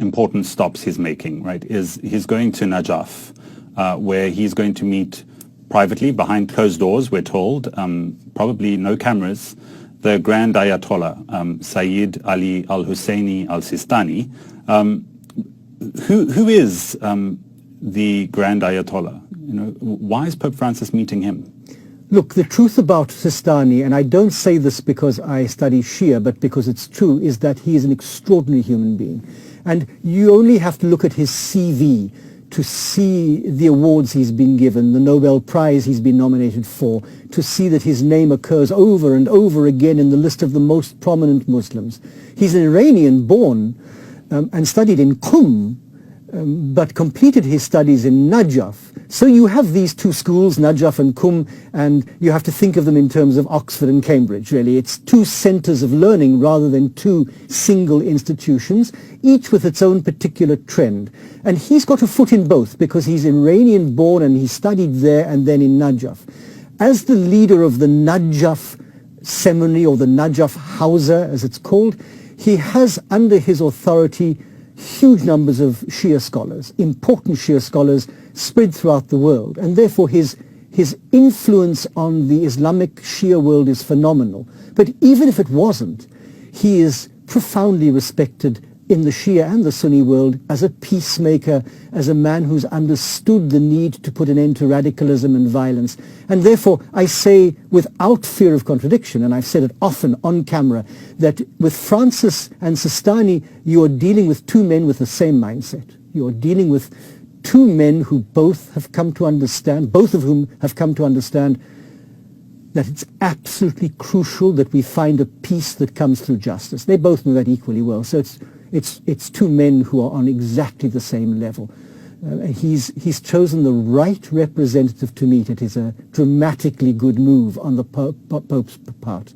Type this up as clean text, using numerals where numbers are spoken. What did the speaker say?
important stops he's making, right, is he's going to Najaf, where he's going to meet privately, behind closed doors, we're told, probably no cameras, the Grand Ayatollah, Sayyid Ali al-Husseini al-Sistani. Who is the Grand Ayatollah? You know, why is Pope Francis meeting him? Look, the truth about Sistani, and I don't say this because I study Shia, but because it's true, is that he is an extraordinary human being. And you only have to look at his CV to see the awards he's been given, the Nobel Prize he's been nominated for, to see that his name occurs over and over again in the list of the most prominent Muslims. He's an Iranian born and studied in Qum, but completed his studies in Najaf. So you have these two schools, Najaf and Qum, and you have to think of them in terms of Oxford and Cambridge, really. It's two centers of learning rather than two single institutions, each with its own particular trend. And he's got a foot in both because he's Iranian born and he studied there and then in Najaf. As the leader of the Najaf seminary, or the Najaf Hausa as it's called, he has under his authority huge numbers of Shia scholars, important Shia scholars spread throughout the world, and therefore his influence on the Islamic Shia world is phenomenal. But even if it wasn't, he is profoundly respected in the Shia and the Sunni world as a peacemaker, as a man who's understood the need to put an end to radicalism and violence. And therefore, I say without fear of contradiction, and I've said it often on camera, that with Francis and Siestani, you are dealing with two men with the same mindset. You are dealing with two men who both have come to understand, both of whom have come to understand that it's absolutely crucial that we find a peace that comes through justice. They both know that equally well. So it's two men who are on exactly the same level. He's chosen the right representative to meet. It is a dramatically good move on the Pope's part.